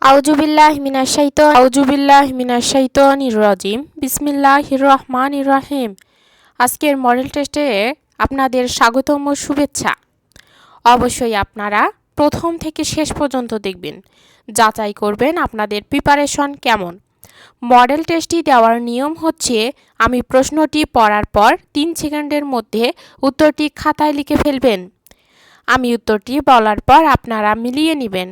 আউজুবিল্লাহিমিনাশ শাইতানির বিসমিল্লাহির রহমানির রহিম। আজকের মডেল টেস্টে আপনাদের স্বাগতম ও শুভেচ্ছা। অবশ্যই আপনারা প্রথম থেকে শেষ পর্যন্ত দেখবেন, যাচাই করবেন আপনাদের প্রিপারেশন কেমন। মডেল টেস্টটি দেওয়ার নিয়ম হচ্ছে, আমি প্রশ্নটি পড়ার পর 3 সেকেন্ডের মধ্যে উত্তরটি খাতায় লিখে ফেলবেন। আমি উত্তরটি বলার পর আপনারা মিলিয়ে নেবেন।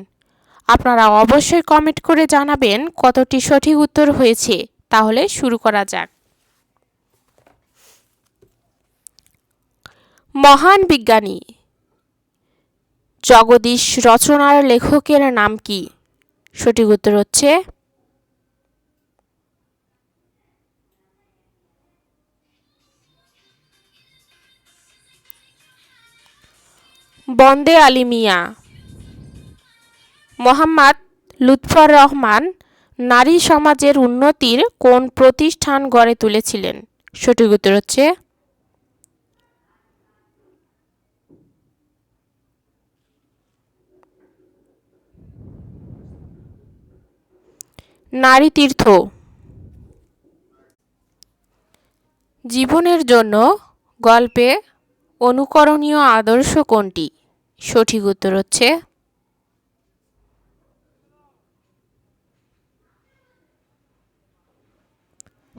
আপনারা অবশ্যই কমেন্ট করে জানাবেন কতটি সঠিক উত্তর হয়েছে। তাহলে শুরু করা যাক। মহান বিজ্ঞানী জগদীশ রচনার লেখকের নাম কি? সঠিক উত্তর হচ্ছে বন্দে আলী মিয়া। মোহাম্মদ লুৎফর রহমান নারী সমাজের উন্নতির কোন প্রতিষ্ঠান গড়ে তুলেছিলেন? সঠিক উত্তর হচ্ছে নারী তীর্থ। জীবনের জন্য গল্পে অনুকরণীয় আদর্শ কোনটি? সঠিক উত্তর হচ্ছে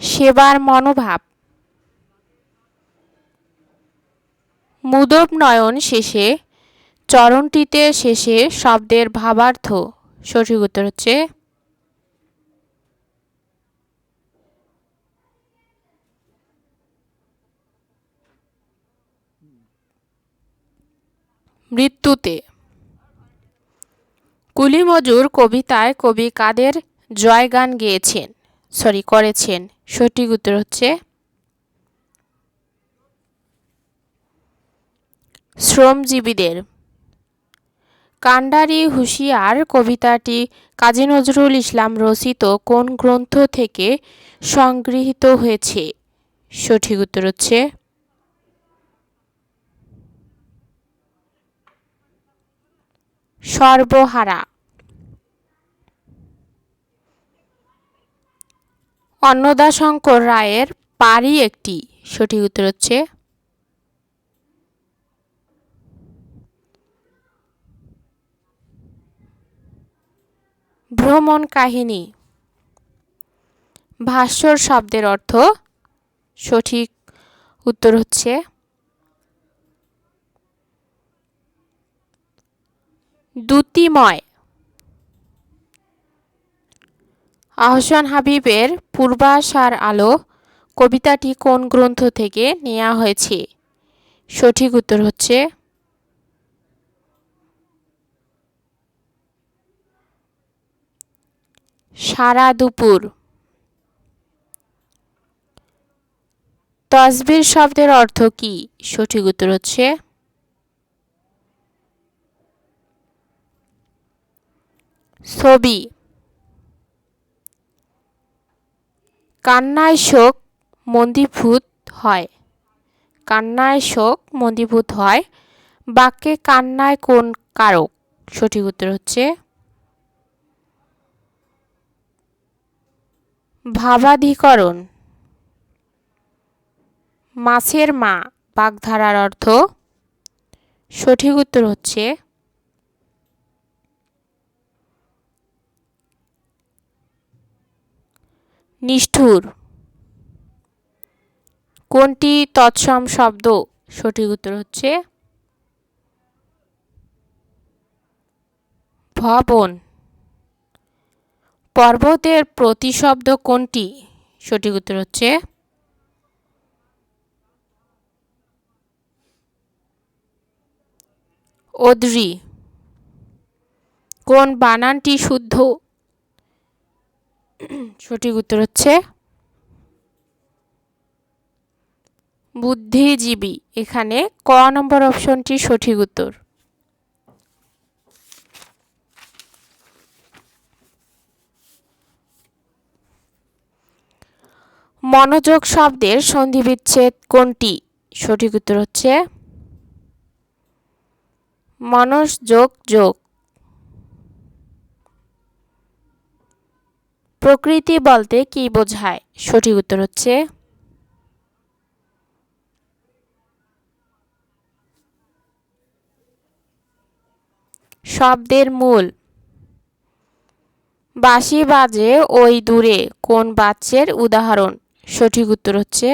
সেবার মনোভাব। মুদব নয়ন শেষে চরণটিতে শেষে শব্দের ভাবার্থ। সঠিক উত্তর হচ্ছে মৃত্যুতে। কুলি মজুর কবিতায় কবি কাদের জয়গান করেছেন? সঠিক উত্তর হচ্ছে শ্রমজীবীদের। কান্ডারি হুঁশিয়ার কবিতাটি কাজী নজরুল ইসলাম রচিত কোন গ্রন্থ থেকে সংগৃহীত হয়েছে? সঠিক উত্তর হচ্ছে সর্বহারা। অন্নদাশঙ্কর রায়ের পারি একটি। সঠিক উত্তর হচ্ছে ভ্রমণ কাহিনী। ভাস্বর শব্দের অর্থ? সঠিক উত্তর হচ্ছে দ্যুতিময়। আহসান হাবীবের পূর্বাশার আলো কবিতাটি কোন গ্রন্থ থেকে নেওয়া হয়েছে? সঠিক উত্তর হচ্ছে সারা দুপুর। তসবির শব্দের অর্থ কি? সঠিক উত্তর হচ্ছে ছবি। কান্নায় শোক মন্দীভূত হয়। কান্নায় শোক মন্দীভূত হয় বাক্যে কান্নায় কোন কারক? সঠিক উত্তর হচ্ছে ভাবাধিকরণ। মাছের মা বাগধারার অর্থ? সঠিক উত্তর হচ্ছে নিষ্ঠুর। কোনটি তৎসম শব্দ? সঠিক উত্তর হচ্ছে ভবন। পর্বতের প্রতিশব্দ কোনটি? সঠিক উত্তর হচ্ছে অদ্রি। কোন বানানটি শুদ্ধ? সঠিক উত্তর হচ্ছে বুদ্ধিজীবী। এখানে ক নম্বর অপশনটি সঠিক উত্তর। মনোযোগ শব্দের সন্ধিবিচ্ছেদ কোনটি? সঠিক উত্তর হচ্ছে মনসযোগ যোগ। প্রকৃতি বলতে কি বোঝায়? সঠিক উত্তর হচ্ছে শব্দের মূল। বাঁশি বাজে ওই দূরে কোন বাচ্যের উদাহরণ? সঠিক উত্তর হচ্ছে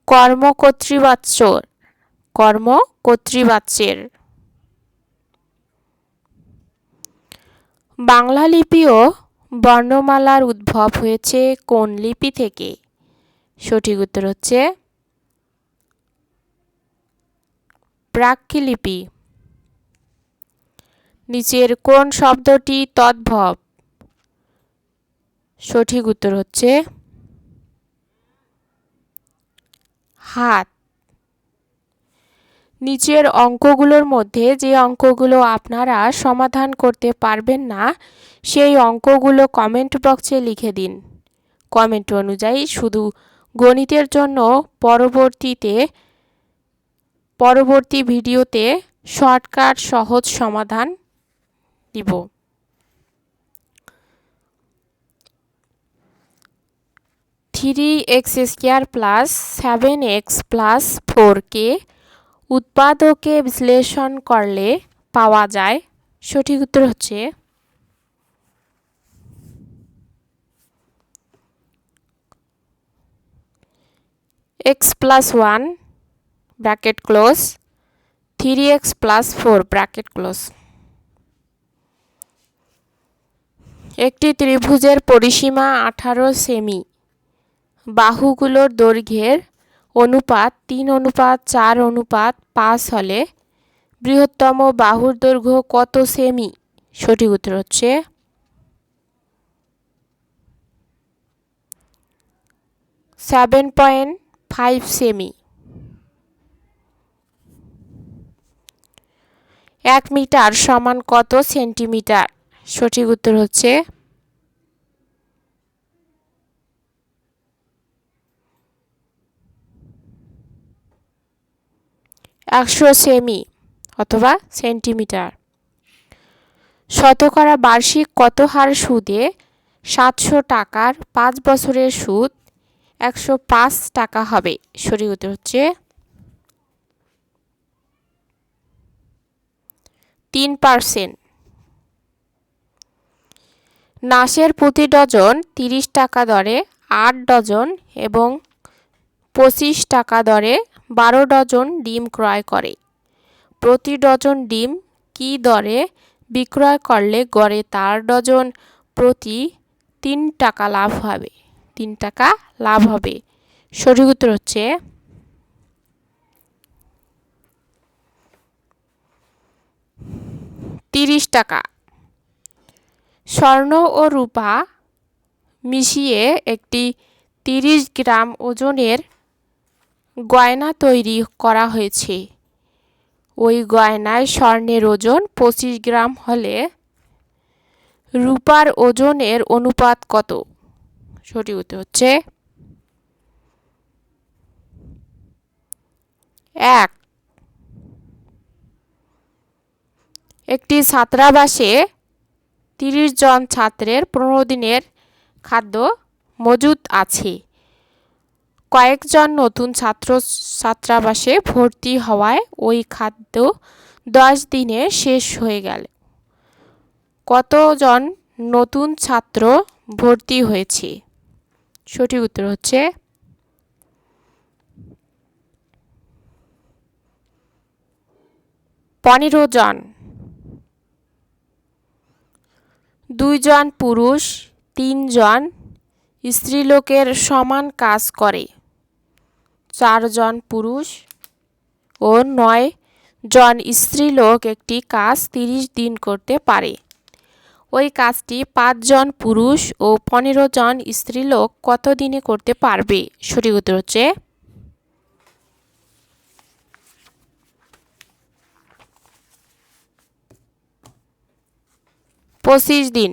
কর্মকর্তৃবাচ্য। কর্মকর্তৃবাচ্যের। বাংলা লিপি ও বর্ণমালার উদ্ভব হয়েছে কোন লিপি থেকে? সঠিক উত্তর হচ্ছে ব্রাহ্মী লিপি। নিচের কোন শব্দটি তদ্ভব? সঠিক উত্তর হচ্ছে হাত। নিচের অঙ্কগুলোর মধ্যে যে অঙ্কগুলো আপনারা সমাধান করতে পারবেন না সেই অঙ্কগুলো কমেন্ট বক্সে লিখে দিন। কমেন্ট অনুযায়ী শুধু গণিতের জন্য পরবর্তী ভিডিওতে শর্টকাট সহজ সমাধান দিব। 3x² + 7x + 4 উৎপাদকে বিশ্লেষণ করলে পাওয়া যায়। সঠিক উত্তর হচ্ছে x + 1 bracket close 3x + 4 bracket close. একটি ত্রিভুজের পরিসীমা 18 সেমি। বাহুগুলোর দৈর্ঘ্যের অনুপাত 3:4:5 হলে বৃহত্তম বাহুর দৈর্ঘ্য কত সেমি? সঠিক উত্তর হচ্ছে 7.5 সেমি। 1 মিটার সমান কত সেন্টিমিটার? সঠিক উত্তর হচ্ছে 100 সেমি অথবা সেন্টিমিটার। শতকরা বার্ষিক কত হার সুদে 700 টাকার 5 বছরের সুদ 105 টাকা হবে? সঠিক উত্তর হচ্ছে 3%। নাসের প্রতি ডজন 30 টাকা দরে 8 ডজন এবং 25 টাকা দরে 12 ডজন ডিম ক্রয় করে। প্রতি ডজন ডিম কি দরে বিক্রয় করলে গড়ে তার ডজন প্রতি 3 টাকা লাভ হবে? 3 টাকা লাভ হবে। সঠিক উত্তর হচ্ছে 30 টাকা। স্বর্ণ ও রূপা মিশিয়ে একটি 30 গ্রাম ওজনের গয়না তৈরি করা হয়েছে। ওই গয়নায় স্বর্ণের ওজন 25 গ্রাম হলে রূপার ওজনের অনুপাত কত? সঠিক উত্তর হচ্ছে 1। একটি ছাত্রাবাসে 30 জন ছাত্রের 15 দিনের খাদ্য মজুদ আছে। কয়েকজন নতুন ছাত্রাবাসে ভর্তি হওয়ায় ওই খাদ্য 10 দিনে শেষ হয়ে গেল। কতজন নতুন ছাত্র ভর্তি হয়েছে? সঠিক উত্তর হচ্ছে 15 জন। 2 জন পুরুষ 3 জন স্ত্রীলোকের সমান কাজ করে। 4 জন পুরুষ ও 9 জন স্ত্রীলোক একটি কাজ 30 দিন করতে পারে। ওই কাজটি 5 জন পুরুষ ও 15 জন স্ত্রীলোক কত দিনে করতে পারবে? সঠিক উত্তর হচ্ছে 25 দিন।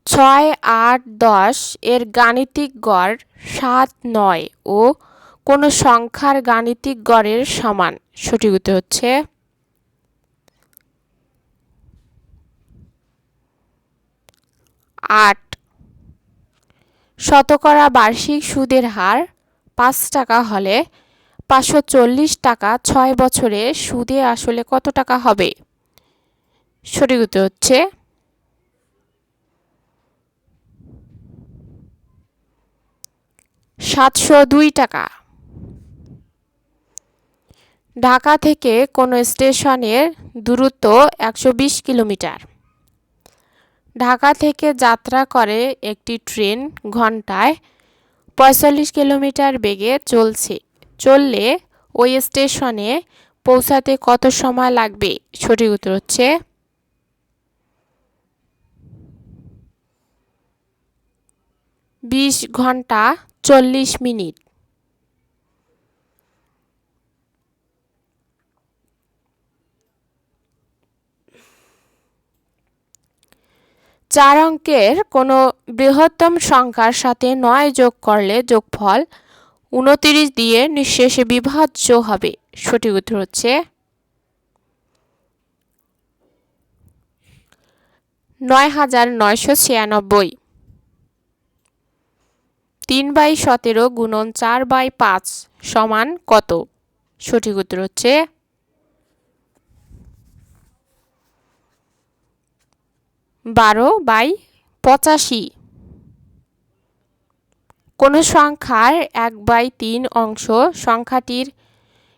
6, 8, 10 এর গাণিতিক গড় 7, 9 ও কোন সংখ্যার গাণিতিক গড়ের সমান? সঠিক উত্তর হচ্ছে 8 শতকরা বার্ষিক সুদের হার 5 টাকা হলে 540 টাকা 6 বছরে সুদে আসলে কত টাকা হবে? সঠিক উত্তর হচ্ছে 702 টাকা। ঢাকা থেকে কোনো স্টেশনের দূরত্ব 120 কিলোমিটার। ঢাকা থেকে যাত্রা করে একটি ট্রেন ঘন্টায় 45 কিলোমিটার বেগে চললে ওই স্টেশনে পৌঁছাতে কত সময় লাগবে? সঠিক উত্তর হচ্ছে 20 ঘন্টা 40 মিনিট। চার অঙ্কের কোনো বৃহত্তম সংখ্যার সাথে 9 যোগ করলে যোগফল 29 দিয়ে নিঃশেষে বিভাজ্য হবে। সঠিক উত্তর হচ্ছে 9996। 3/17 গুণন 4/5 সমান কত? সঠিক উত্তর হচ্ছে 12/85। কোনো সংখ্যার 1/3 অংশ সংখ্যাটির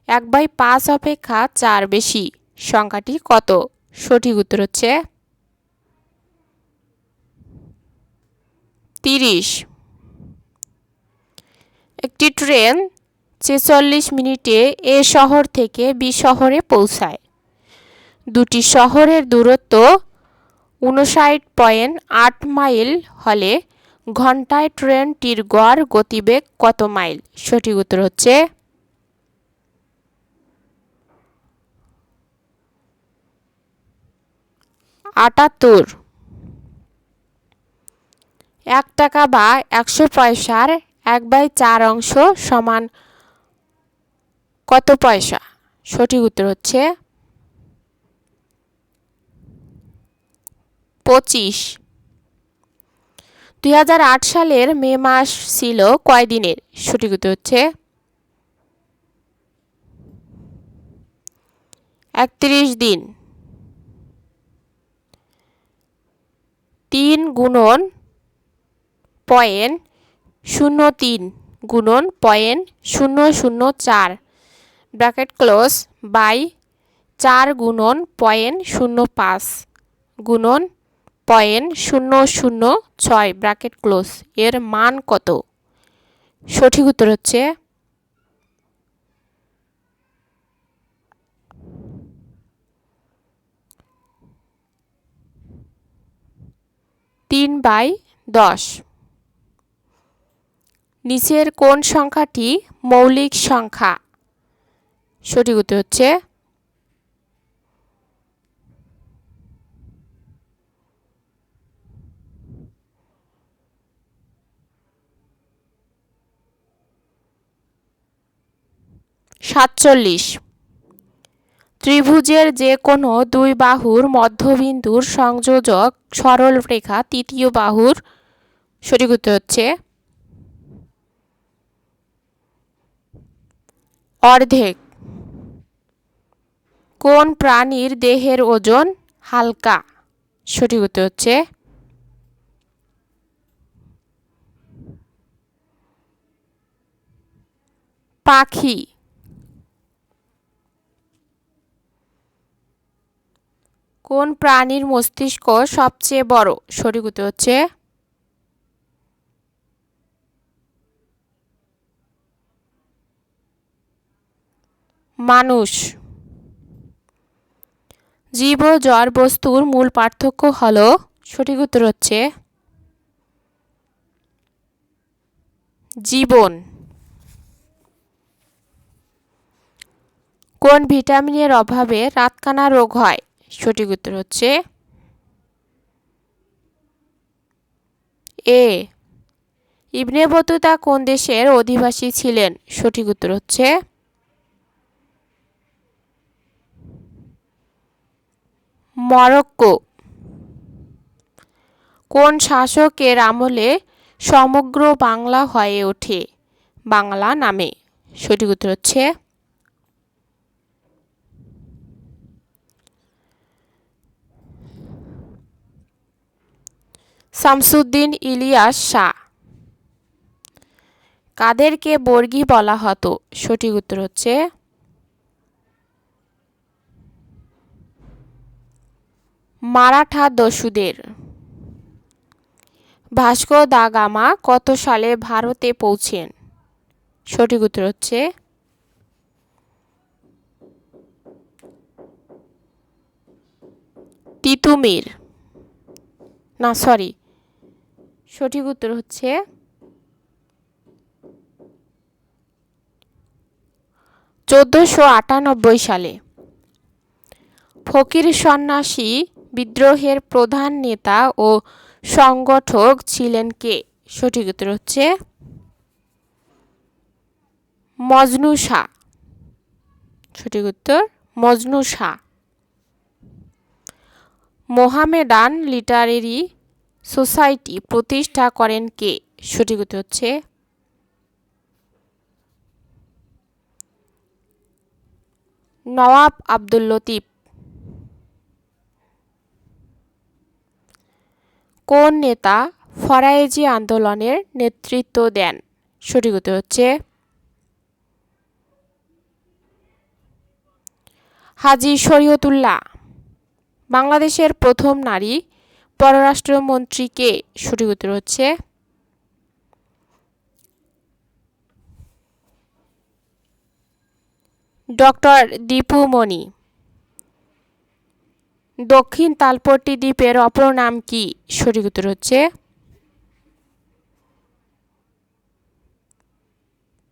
1/5 অপেক্ষা 4 বেশি, সংখ্যাটি কত? সঠিক উত্তর হচ্ছে 30। একটি ট্রেন 46 মিনিটে এ শহর থেকে বি শহরে পৌঁছায়। দুটি শহরের দূরত্ব 59.8 মাইল হলে ঘন্টায় ট্রেনটির গড় গতিবেগ কত মাইল? সঠিক উত্তর হচ্ছে 78। 1 টাকা বা 100 পয়সার 1/4 অংশ সমান কত পয়সা? সঠিক উত্তর হচ্ছে 25। 2008 সালের মে মাস ছিল কয় দিনের? সঠিক উত্তর হচ্ছে 31 দিন। 3 গুণন পয়েন্ট 03 গুণন পয়েন্ট 004 ব্র্যাকেট ক্লোজ বাই 4 গুণন পয়েন্ট 05 গুণন পয়েন্ট 006 ব্র্যাকেট ক্লোজ এর মান কত? সঠিক উত্তর হচ্ছে 3/10। নিচের কোন সংখ্যাটি মৌলিক সংখ্যা? সঠিক উত্তর হচ্ছে 47। ত্রিভুজের যে কোনো দুই বাহুর মধ্যবিন্দুর সংযোজক সরল রেখা তৃতীয় বাহুর। সঠিক উত্তর হচ্ছে অর্ধেক। কোন প্রাণীর দেহের ওজন হালকা? সঠিক উত্তর হচ্ছে পাখি। কোন প্রাণীর মস্তিষ্ক সবচেয়ে বড়? সঠিক উত্তর হচ্ছে মানুষ। জীব ও জড় বস্তুর মূল পার্থক্য হলো? সঠিক উত্তর হচ্ছে জীবন। কোন ভিটামিনের অভাবে রাতকানা রোগ হয়? সঠিক উত্তর হচ্ছে এ। ইবনে বতুতা কোন দেশের অধিবাসী ছিলেন? সঠিক উত্তর হচ্ছে মরক্কো। কোন শাসকের আমলে সমগ্র বাংলা হয়ে ওঠে বাংলা নামে? সঠিক উত্তর হচ্ছে শামসুদ্দিন ইলিয়াস শাহ। কাদেরকে বর্গী বলা হতো? সঠিক উত্তর হচ্ছে মারাঠা দস্যুদের। ভাস্কো দা গামা কত সালে ভারতে পৌঁছেন? সঠিক উত্তর হচ্ছে তিতুমির না সরি সঠিক উত্তর হচ্ছে 1498 সালে। ফকির সন্ন্যাসী বিদ্রোহের প্রধান নেতা ও সংগঠক ছিলেন কে? সঠিক উত্তর হচ্ছে মজনু শাহ। সঠিক উত্তর মজনু শাহ। মোহামেডান লিটারেরি সোসাইটি প্রতিষ্ঠা করেন কে? সঠিক উত্তর হচ্ছে নওয়াব আব্দুল লতিফ। কোন নেতা ফরায়েজি আন্দোলনের নেতৃত্ব দেন? সঠিক উত্তর হচ্ছে হাজী শরীয়তুল্লাহ। বাংলাদেশের প্রথম নারী পররাষ্ট্রমন্ত্রী কে? সঠিক উত্তর হচ্ছে ডক্টর দীপু মনি। দক্ষিণ তালপট্টি দ্বীপের অপর নাম কি? সঠিক উত্তর হচ্ছে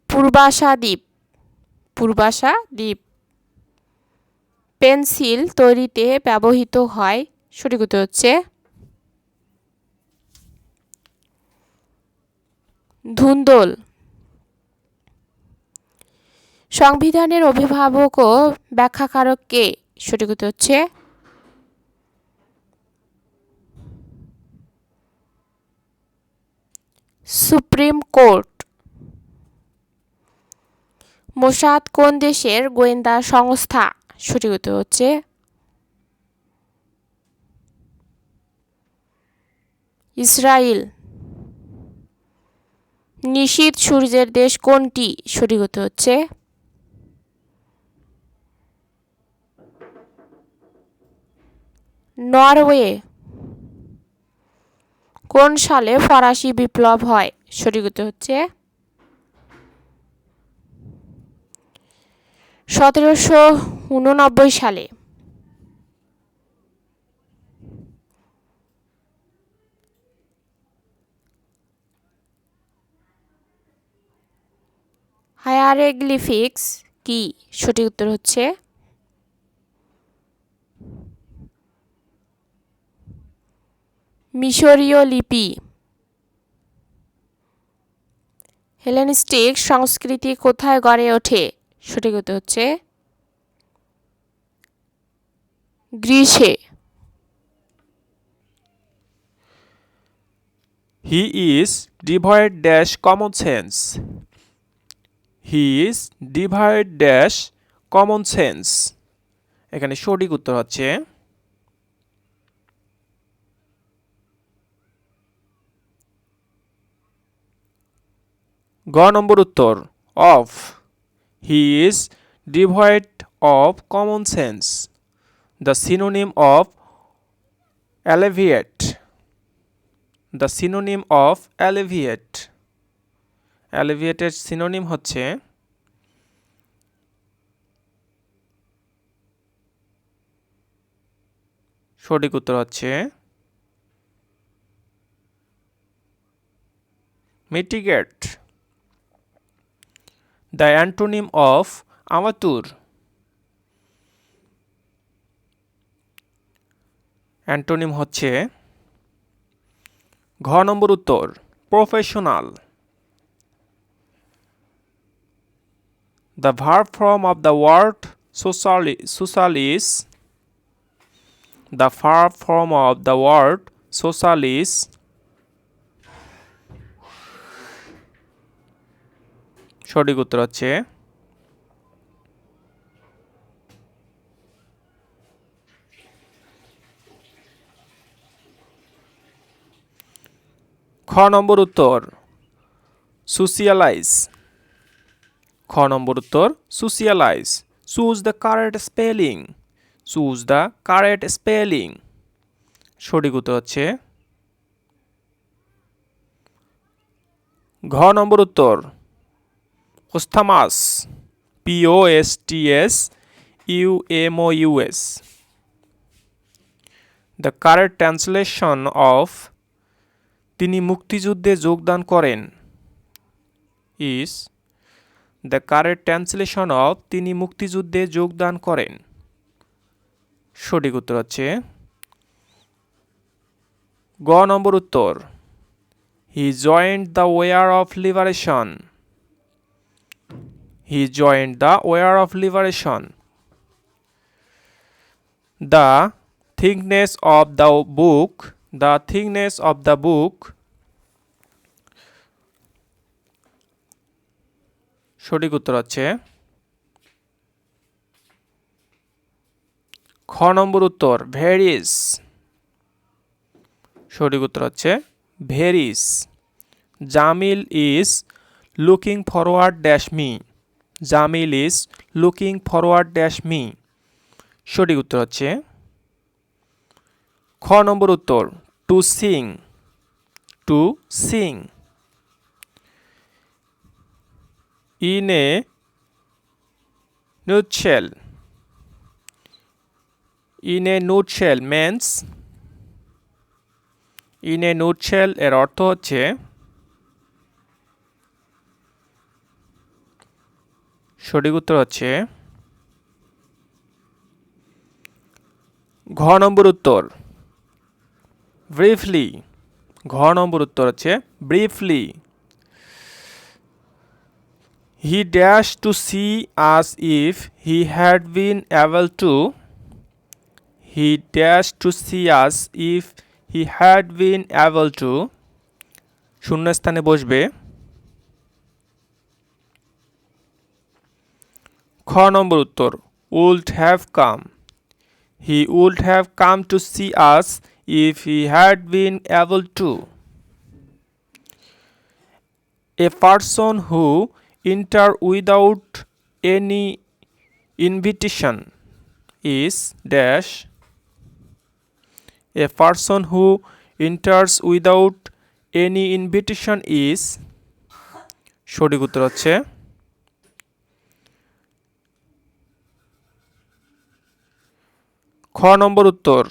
পূর্বাশা দ্বীপ। পূর্বাশা দ্বীপ। পেন্সিল তৈরিতে ব্যবহৃত হয়? সঠিক উত্তর হচ্ছে ধুন্দল। সংবিধানের অভিভাবক ও ব্যাখ্যাকারক কে? সঠিক উত্তর হচ্ছে সুপ্রিম কোর্ট। মোসাদ কোন দেশের গোয়েন্দা সংস্থা? সঠিক উত্তর হচ্ছে ইসরায়েল। নিশীথ সূর্যের দেশ কোনটি? সঠিক উত্তর হচ্ছে নরওয়ে। কোন সালে ফরাসি বিপ্লব হয়? সঠিক উত্তর হচ্ছে 1789 সালে। হায়ারোগ্লিফিক্স কি? সঠিক উত্তর হচ্ছে মিশরীয় লিপি। হেলেনিস্টিক সংস্কৃতি কোথায় গড়ে ওঠে? সঠিক উত্তর হচ্ছে গ্রিসে। He is devoid dash common sense. He is devoid dash common sense. এখানে সঠিক উত্তর হচ্ছে গ নম্বর উত্তর of. He is devoid of common sense. The synonym of alleviate. The synonym of alleviate. Alleviate এর synonym হচ্ছে সঠিক উত্তর হচ্ছে mitigate. The antonym of amateur. Antonym হচ্ছে ঘ নম্বর উত্তর professional. The verb form of the word social is. The verb form of the word social is সঠিক উত্তর হচ্ছে খ নম্বর উত্তর সোশিয়ালাইজ। খ নম্বর উত্তর socialise. Choose the correct spelling. Choose the correct spelling. সঠিক উত্তর হচ্ছে ঘ নম্বর উত্তর posthumous. POSTSUMOUS। The correct translation of তিনি মুক্তিযুদ্ধে যোগদান করেন is. The correct translation of তিনি মুক্তিযুদ্ধে যোগদান করেন। সঠিক উত্তর হচ্ছে গ নম্বর উত্তর he joined the war of liberation. He joined the war of liberation. The thickness of the book. The thickness of the book. সঠিক উত্তর হচ্ছে খ নম্বর উত্তর ভ্যারিস। সঠিক উত্তর হচ্ছে varies. Jamil is looking forward dash me. Jamil is looking forward dash me. সঠিক উত্তর হচ্ছে খ নম্বর উত্তর to sing. To sing. In a nutshell. In a nutshell means in a nutshell এর অর্থ হচ্ছে সঠিক উত্তর হচ্ছে ঘ নম্বর উত্তর ব্রিফলি। ঘ নম্বর উত্তর হচ্ছে briefly. He dashed to see us if he had been able to. He dashed to see us if he had been able to. শূন্যস্থানে বসবে খ নম্বর উত্তর would have come. He would have come to see us if he had been able to. A person who enter without any invitation is dash. A person who enters without any invitation is সঠিক উত্তর হচ্ছে খ নম্বর উত্তর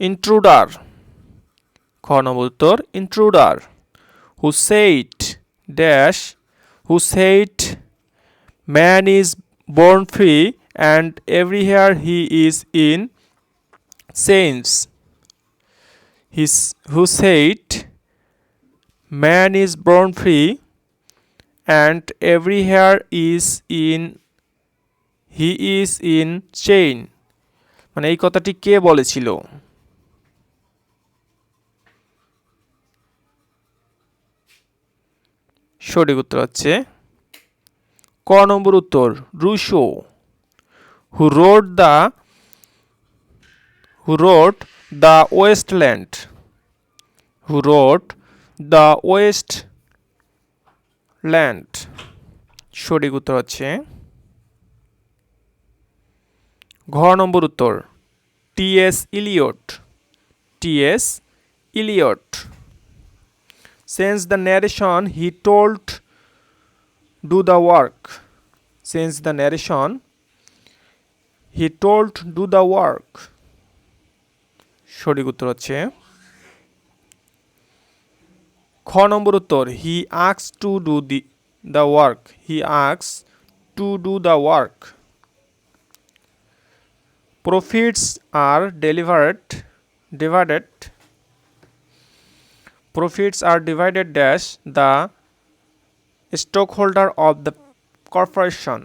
intruder. খ নম্বর উত্তর intruder. Who said dash. Who said man is born free and everywhere he is in chains. Who said man is born free and everywhere is in he is in chain. মানে এই কথাটি কে বলেছিল? সঠিক উত্তর হচ্ছে ক নম্বর উত্তর Russo. Who wrote the Wasteland. Who wrote the Wasteland. সঠিক উত্তর হচ্ছে ঘ নম্বর উত্তর T.S. Eliot. T.S. Eliot. Since the narration he told do the work. Since the narration he told do the work. সঠিক উত্তর হচ্ছে খ নম্বর উত্তর he asked to do the work. He asked to do the work. Profits are divided. Profits are divided dash the stockholder of the corporation.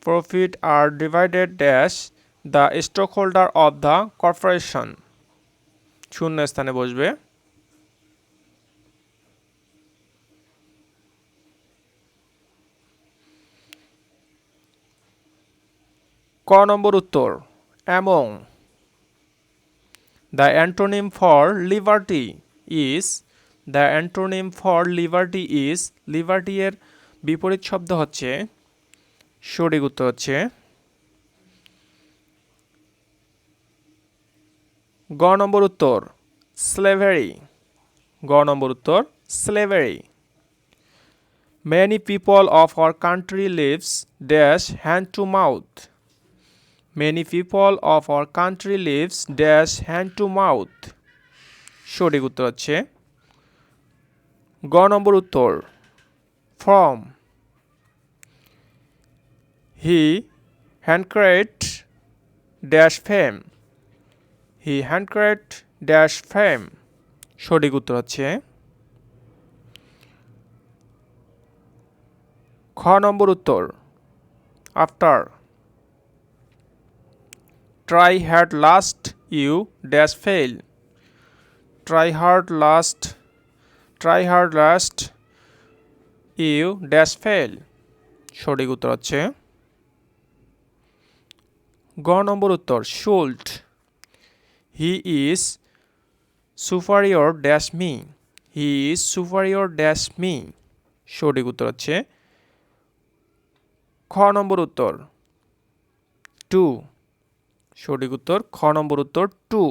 Profit are divided dash the stockholder of the corporation. শূন্য স্থানে বসবে ক নম্বর উত্তর among. The antonym for liberty is, the antonym for liberty is, liberty এর বিপরীত শব্দ হচ্ছে, সঠিক উত্তর হচ্ছে গ নম্বর উত্তর স্লেভারি, গ নম্বর উত্তর slavery. Many people of our country lives dash hand to mouth. Many people of our country lives dash hand to mouth. সঠিক উত্তর হচ্ছে গ নম্বর উত্তর from. He handcrafted dash fame. He handcrafted dash fame. সঠিক উত্তর হচ্ছে খ নম্বর উত্তর after. Try hard last you dash fail. Try hard last you dash fail. সঠিক উত্তর হচ্ছে গ নম্বর উত্তর should. He is superior dash me. He is superior dash me. সঠিক উত্তর হচ্ছে খ নম্বর উত্তর টু। সঠিক উত্তর খ নম্বর উত্তর টু।